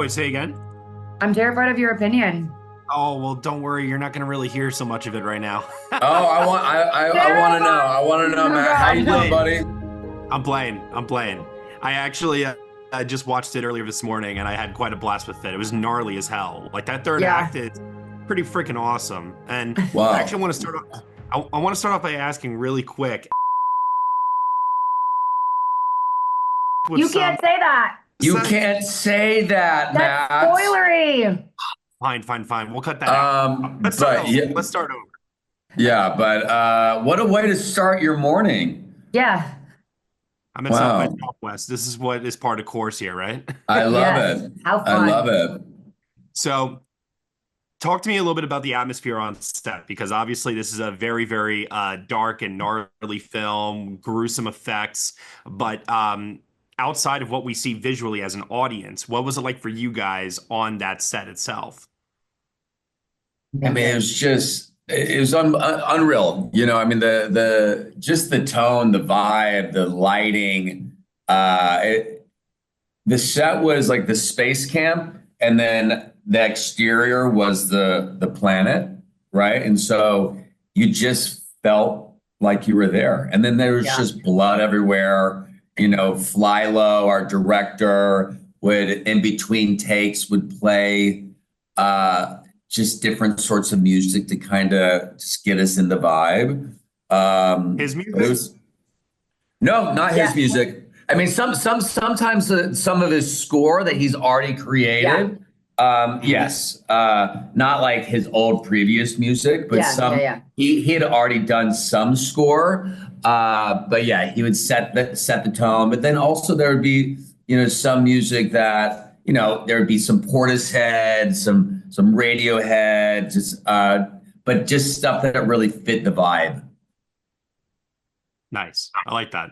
Sorry, say again? I'm terrified of your opinion. Oh, well, don't worry. You're not going to really hear so much of it right now. Oh, I want to know. I want to know, Oh, Matt. How you doing, God. buddy? I'm playing. I actually I just watched it earlier this morning, and I had quite a blast with it. It was gnarly as hell. Like, that third Yeah. act is pretty freaking awesome. And Wow. I actually want to start off. I want to start off by asking really quick. You can't say that. You can't say that, That's Matt. spoilery. Fine. We'll cut that out. Let's start over. Yeah, Let's start over. yeah, but what a way to start your morning. Yeah. I'm at South by Southwest. This is what is part of course here, right? I love Yes. it. How fun. I love it. So, talk to me a little bit about the atmosphere on set, because obviously this is a very, very dark and gnarly film, gruesome effects. But outside of what we see visually as an audience, what was it like for you guys on that set itself? I mean, it was unreal. You know, I mean, the just the tone, the vibe, the lighting. The set was like the space camp, and then the exterior was the planet, right? And so you just felt like you were there. And then there was just blood everywhere. You know, Flylo, our director, would in between takes would play just different sorts of music to kind of just get us in the vibe. His music? No, not his music. I mean, sometimes some of his score that he's already created. Yes, not like his old previous music, but he had already done some score. But yeah, he would set the tone. But then also there would be, you know, some music that, you know, there would be some Portishead, some Radiohead, just but just stuff that really fit the vibe. Nice. I like that.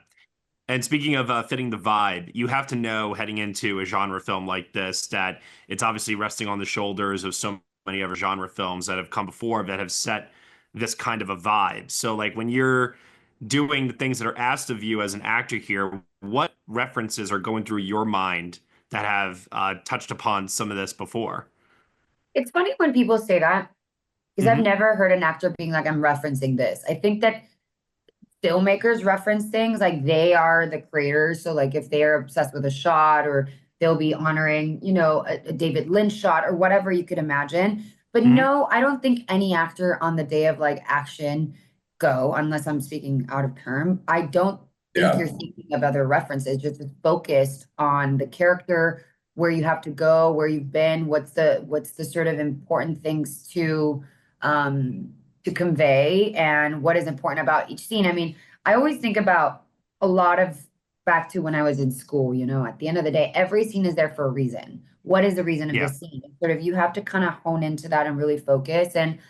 And speaking of fitting the vibe, you have to know heading into a genre film like this that it's obviously resting on the shoulders of so many other genre films that have come before that have set this kind of a vibe. So like when you're doing the things that are asked of you as an actor here, what references are going through your mind that have touched upon some of this before? It's funny when people say that, because I've never heard an actor being like, I'm referencing this. I think that filmmakers reference things like they are the creators. So like if they are obsessed with a shot, or they'll be honoring, you know, a David Lynch shot or whatever you could imagine. But no, I don't think any actor on the day of like action go, unless I'm speaking out of term. I don't think you're thinking of other references, just focused on the character, where you have to go, where you've been, what's the sort of important things to convey, and what is important about each scene. I mean, I always think about a lot of back to when I was in school, you know, at the end of the day, every scene is there for a reason. What is the reason of this scene? Sort of, you have to kind of hone into that and really focus and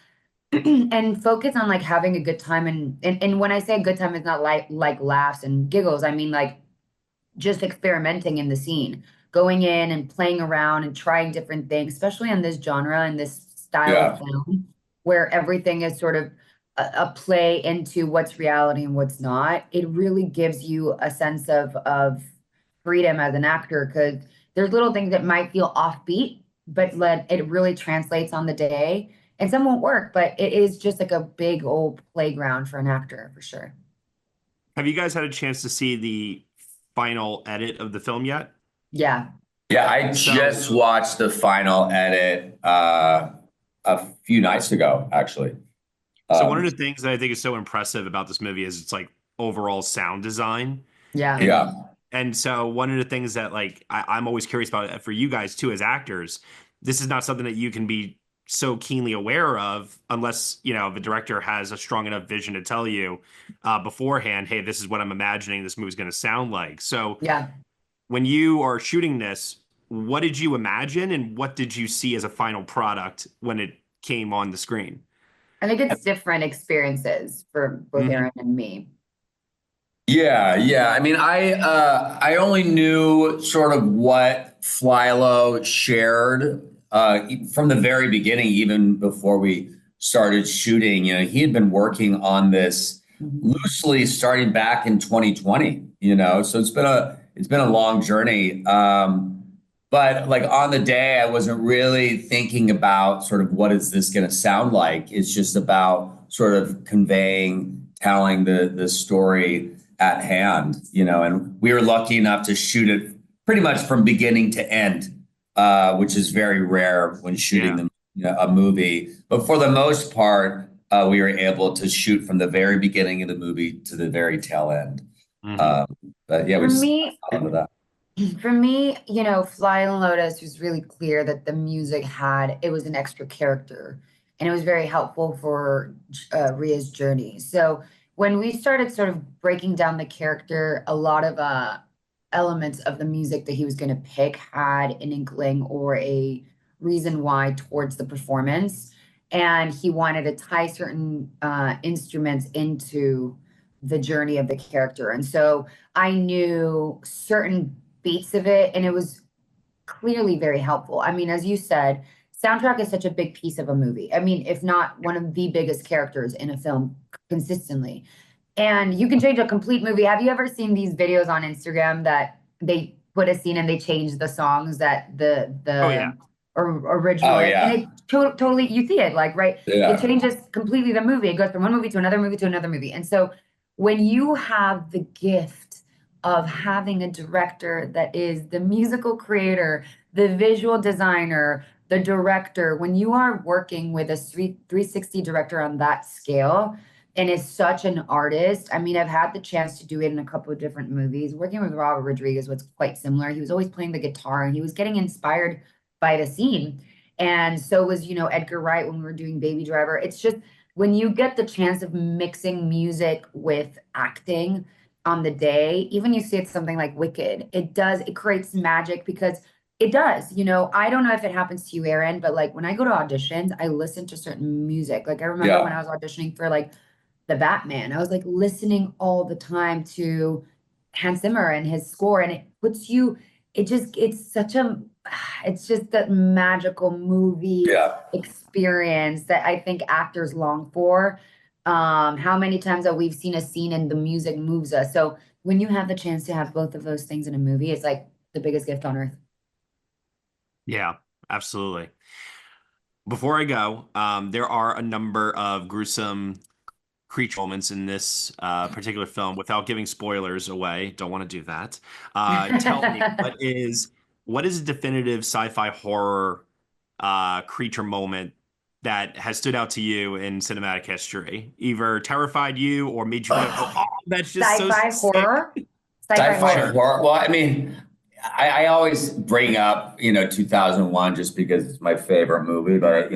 focus on like having a good time. And when I say a good time, it's not like laughs and giggles. I mean, like just experimenting in the scene, going in and playing around and trying different things, especially in this genre and this style of film, where everything is sort of a play into what's reality and what's not. It really gives you a sense of freedom as an actor, because there's little things that might feel offbeat, but it really translates on the day. And some won't work, but it is just like a big old playground for an actor, for sure. Have you guys had a chance to see the final edit of the film yet? Yeah. Yeah, I just watched the final edit a few nights ago, actually. So one of the things that I think is so impressive about this movie is its like overall sound design. Yeah. And so one of the things that like I'm always curious about for you guys too as actors, this is not something that you can be so keenly aware of unless, you know, the director has a strong enough vision to tell you beforehand, hey, this is what I'm imagining this movie's going to sound like. So when you are shooting this, what did you imagine and what did you see as a final product when it came on the screen? I think it's different experiences for both Aaron and me. Yeah. I mean, I only knew sort of what Flylo shared from the very beginning, even before we started shooting. You know, he had been working on this loosely starting back in 2020. You know, so it's been a long journey. But like on the day, I wasn't really thinking about sort of what is this going to sound like. It's just about sort of conveying, telling the story at hand, and we were lucky enough to shoot it pretty much from beginning to end, which is very rare when shooting a movie. But for the most part, we were able to shoot from the very beginning of the movie to the very tail end. But yeah, we just into that. For me, Fly on Lotus was really clear that the music it was an extra character, and it was very helpful for Ria's journey. So when we started sort of breaking down the character, a lot of elements of the music that he was going to pick had an inkling or a reason why towards the performance, and he wanted to tie certain instruments into the journey of the character. And so I knew certain beats of it, and it was clearly very helpful. I mean, as you said, soundtrack is such a big piece of a movie. I mean, if not one of the biggest characters in a film consistently. And you can change a complete movie. Have you ever seen these videos on Instagram that they put a scene and they change the songs that the original? Oh, yeah. And it totally, you see it right? Yeah. It changes completely the movie. It goes from one movie to another movie to another movie. And so when you have the gift of having a director that is the musical creator, the visual designer, the director, when you are working with a 360 director on that scale and is such an artist, I mean, I've had the chance to do it in a couple of different movies. Working with Robert Rodriguez was quite similar. He was always playing the guitar and he was getting inspired by the scene. And so was, Edgar Wright when we were doing Baby Driver. It's just when you get the chance of mixing music with acting on the day, even you see it's something like Wicked, it creates magic because it does, I don't know if it happens to you, Aaron, but like when I go to auditions, I listen to certain music. Like I remember when I was auditioning for like the Batman, I was like listening all the time to Hans Zimmer and his score, and it puts you, it's just that magical movie experience that I think actors long for. How many times that we've seen a scene and the music moves us. So when you have the chance to have both of those things in a movie, it's like the biggest gift on earth. Yeah, absolutely. Before I go, there are a number of gruesome creature moments in this particular film. Without giving spoilers away, don't want to do that. Tell me, what is a definitive sci-fi horror creature moment that has stood out to you in cinematic history, either terrified you or made you go, oh, that's just sci-fi so horror? Sci-fi horror. Well, I mean, I always bring up, 2001 just because it's my favorite movie, but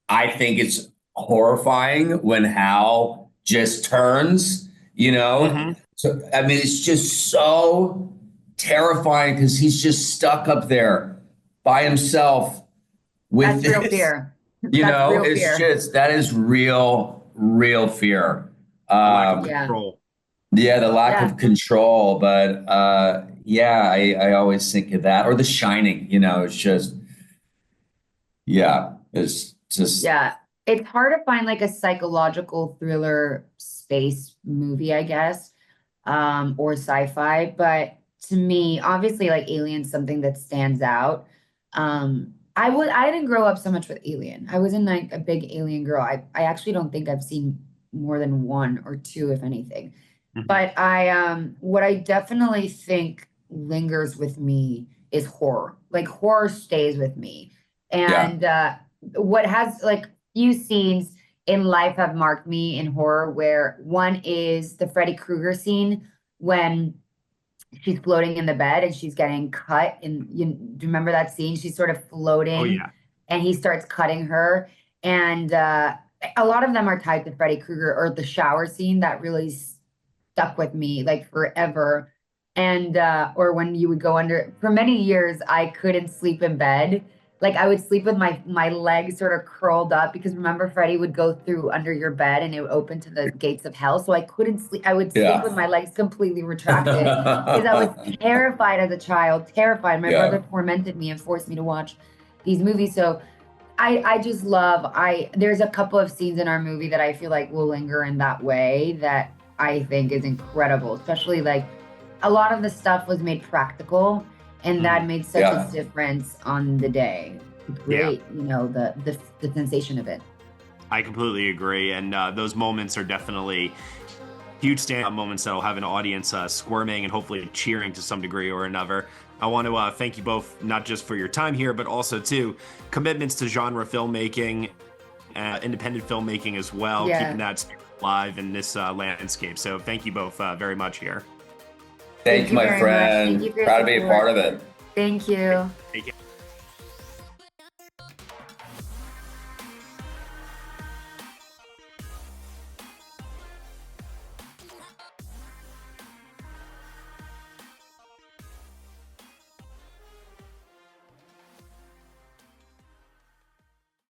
I think it's horrifying when Hal just turns, So, I mean, it's just so terrifying because he's just stuck up there by himself with That's real fear. That is real fear. Lack of control. Yeah, the lack of control. But I always think of that. Or The Shining, it's just, it's just. Yeah, it's hard to find like a psychological thriller space movie, I guess, or sci-fi. But to me, obviously, like Alien's something that stands out. I didn't grow up so much with Alien. I wasn't like a big Alien girl. I actually don't think I've seen more than one or two, if anything. But what I definitely think lingers with me is horror. Like horror stays with me. And what has like few scenes in life have marked me in horror, where one is the Freddy Krueger scene when she's floating in the bed and she's getting cut. And do you remember that scene? She's sort of floating and he starts cutting her. And a lot of them are tied to Freddy Krueger, or the shower scene that really stuck with me like forever. And or when you would go under, for many years, I couldn't sleep in bed. Like I would sleep with my legs sort of curled up, because remember Freddy would go through under your bed and it would open to the gates of hell. So I couldn't sleep. I would sleep with my legs completely retracted because I was terrified as a child, terrified. My brother tormented me and forced me to watch these movies. So I just love, there's a couple of scenes in our movie that I feel like will linger in that way that I think is incredible, especially like a lot of the stuff was made practical. And that made such a difference on the day. Great, you know, the sensation of it. I completely agree. And those moments are definitely huge standout moments that'll have an audience squirming and hopefully cheering to some degree or another. I want to thank you both, not just for your time here, but also too commitments to genre filmmaking, independent filmmaking as well, keeping that spirit alive in this landscape. So thank you both very much here. Thank you, my friend. Proud to be a part of it. Thank you. Take care.